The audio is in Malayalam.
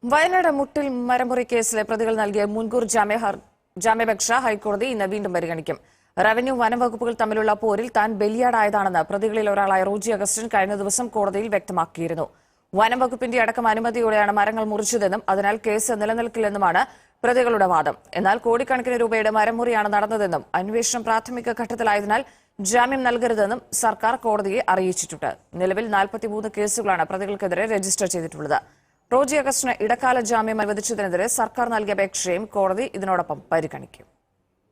വയനാട് മുട്ടിൽ മരമുറി കേസിലെ പ്രതികൾ നൽകിയ മുൻകൂർ ജാമ്യാപേക്ഷ ഹൈക്കോടതി ഇന്ന് വീണ്ടും പരിഗണിക്കും. റവന്യൂ വനം വകുപ്പുകൾ തമ്മിലുള്ള പോരിൽ താൻ ബലിയാടായതാണെന്ന് പ്രതികളിൽ ഒരാളായ റോജി അഗസ്റ്റിൻ കഴിഞ്ഞ ദിവസം കോടതിയിൽ വ്യക്തമാക്കിയിരുന്നു. വനം വകുപ്പിന്റെ അടക്കം അനുമതിയോടെയാണ് മരങ്ങൾ മുറിച്ചതെന്നും അതിനാൽ കേസ് നിലനിൽക്കില്ലെന്നുമാണ് പ്രതികളുടെ വാദം. എന്നാൽ കോടിക്കണക്കിന് രൂപയുടെ മരമുറിയാണ് നടന്നതെന്നും അന്വേഷണം പ്രാഥമിക ഘട്ടത്തിലായതിനാൽ ജാമ്യം നൽകരുതെന്നും സർക്കാർ കോടതിയെ അറിയിച്ചിട്ടുണ്ട്. നിലവിൽ 43 കേസുകളാണ് പ്രതികൾക്കെതിരെ രജിസ്റ്റർ ചെയ്തിട്ടുള്ളത്. റോജി അഗസ്റ്റിന് ഇടക്കാല ജാമ്യം അനുവദിച്ചതിനെതിരെ സർക്കാർ നൽകിയ അപേക്ഷയും കോടതി ഇതിനോടൊപ്പം പരിഗണിക്കും.